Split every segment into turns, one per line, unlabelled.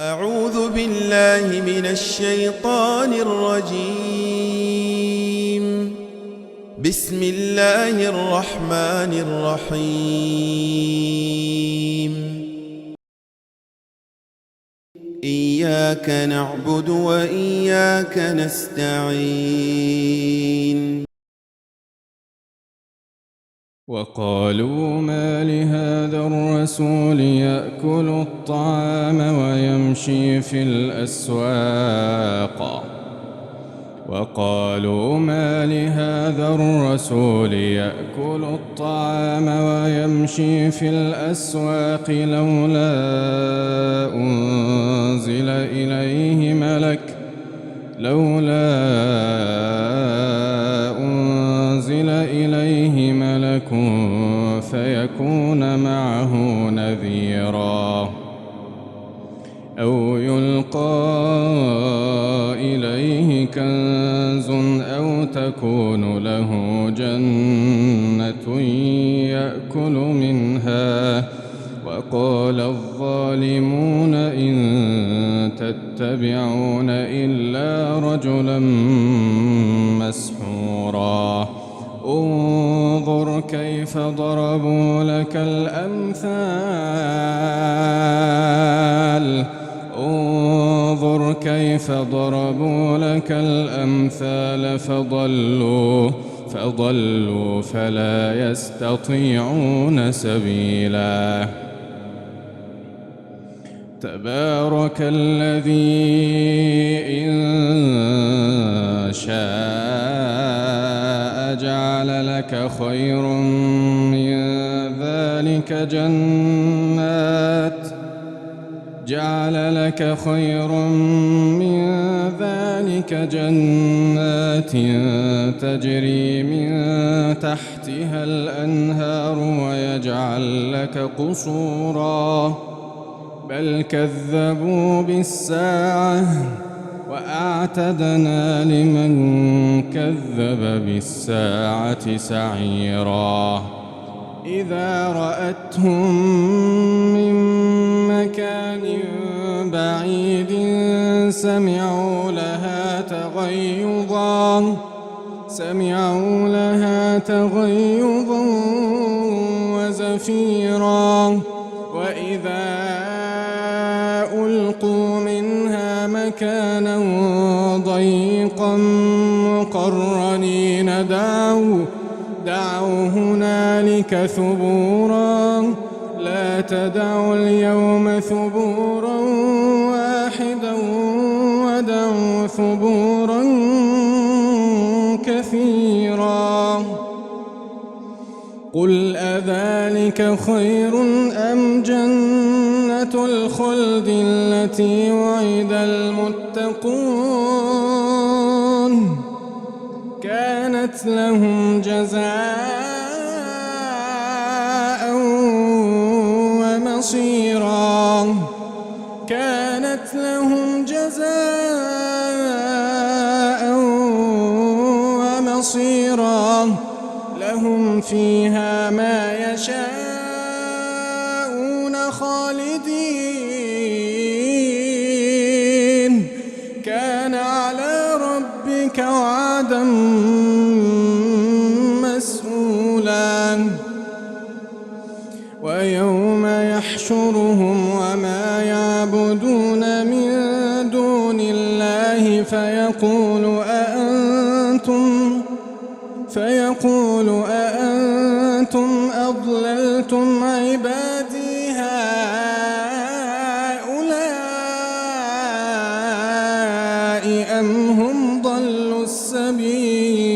أعوذ بالله من الشيطان الرجيم. بسم الله الرحمن الرحيم. إياك نعبد وإياك نستعين.
وقالوا ما لهذا الرسول يأكل الطعام ويمشي في الأسواق وقالوا ما لهذا الرسول يأكل الطعام ويمشي في الأسواق لولا أنزل إليه ملك فيكون معه نذيرا أو يلقى إليه كنز أو تكون له جنة يأكل منها وقال الظالمون إن تتبعون إلا رجلا مسحورا انظر كيف ضربوا لك الأمثال فضلوا فلا يستطيعون سبيلا تبارك الذي إن شاء جعل لك خير من ذلك جنات تجري من تحتها الأنهار ويجعل لك قصورا بل كذبوا بالساعة وأعتدنا لمن كذب بالساعة سعيرا إذا رأتهم من مكان بعيد سمعوا لها تغيظا وزفيرا وإذا ألقوا منها مكانا ضيقا مقرنين دعوا هنالك ثبورا لا تدعوا اليوم ثبورا واحدا ودعوا ثبورا كثيرا قل أذلك خير أم جنة الخلد التي وعد المتقون كانت لهم جزاء ومصيرا لهم فيها ما يشاءون خالدين كان على ربك وعدا مسئولا ويوم يحشرهم وما يعبدون من دون الله فيقول أأنتم أضللتم عبادي هؤلاء أم هم ضلوا السبيل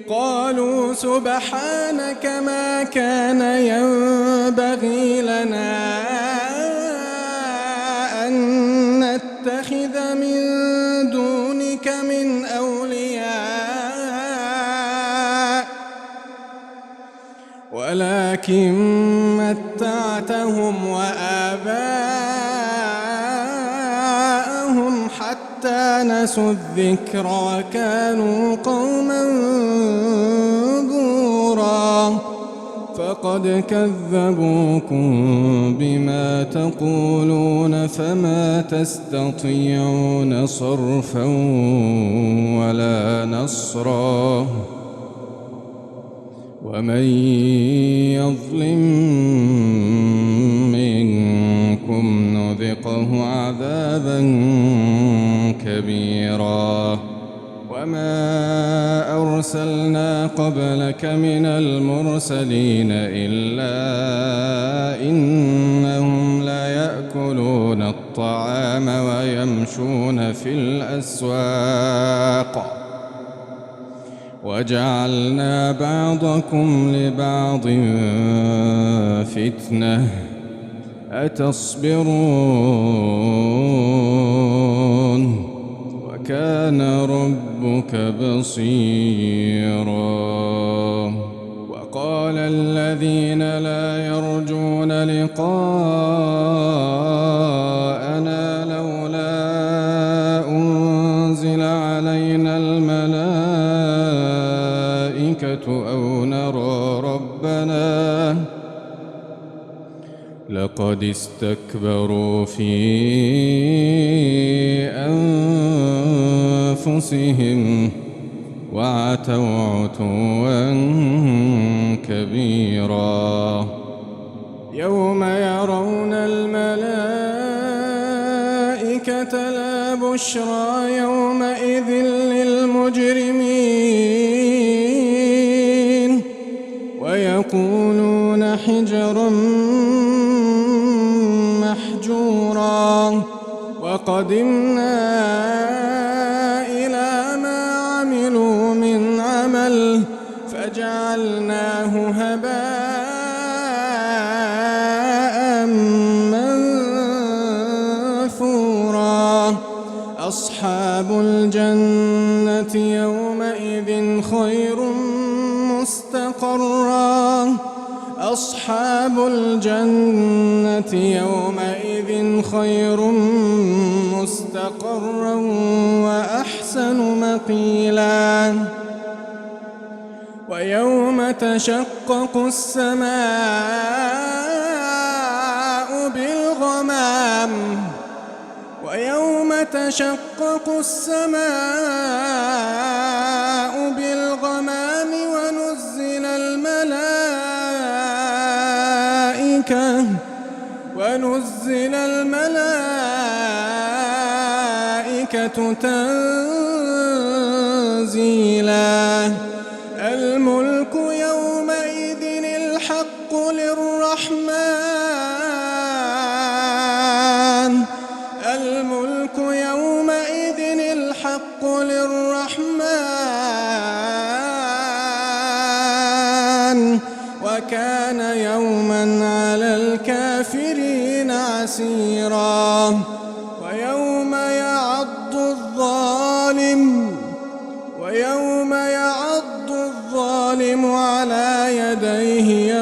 قالوا سبحانك ما كان ينبغي لنا أن نتخذ من دونك من أولياء ولكن متعتهم وآباءهم حتى نسوا الذكر وكانوا قوما بورا فقد كذبوكم بما تقولون فما تستطيعون صرفا ولا نصرا ومن يظلم منكم نذقه عذابا كبيرا وما أرسلنا قبلك من المرسلين إلا إنهم لا يأكلون الطعام ويمشون في الأسواق وجعلنا بعضكم لبعض فتنة أتصبرون وكان ربك بصيرا وقال الذين لا يرجون لقاءنا لولا أنزل علينا الملائكة أو نرى ربنا لقد استكبروا في أنفسهم وعتوا عتوا كبيرا يوم يرون الملائكة لا بشرى يومئذ للمجرمين ويقولون حجرا محجورا وقدمنا إلى ما عملوا من عمل فجعلناه هباء منثورا أصحاب الجنة يومئذ خير مستقرا أصحاب الجنة يومئذ خير مستقرا وأحسن مقيلا ويوم تشقق السماء بالغمام ويوم تشقق السماء بالغمام ونزل الملائكة تنزيلا الملك يومئذ الحق للرحمن الملك يومئذ الحق للرحمن وكان يوما على الكافرين عسيرا ويوم يعض الظالم على يديه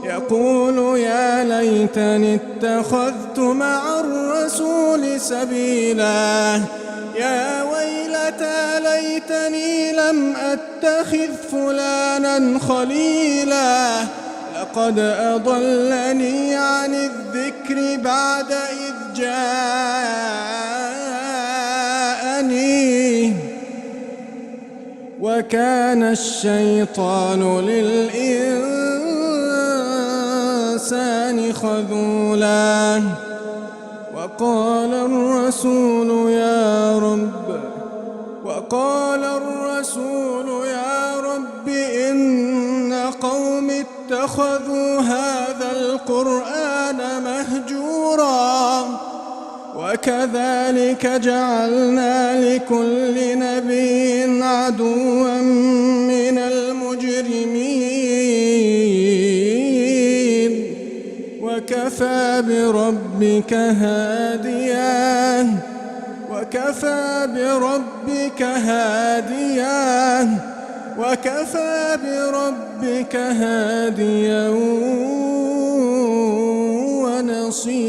يقول يا ليتني اتخذت مع الرسول سبيلا يا ويلتى ليتني لم أتخذ فلانا خليلا لقد أضلني عن الذكر بعد إذ جاءني وكان الشيطان للإنسان خذولا وقال الرسول يا رب إن قوم اتخذوا هذا القرآن مهجورا وكذلك جعلنا لكل نبي عدوا من المجرمين وكفى بربك هاديا ونصيرا.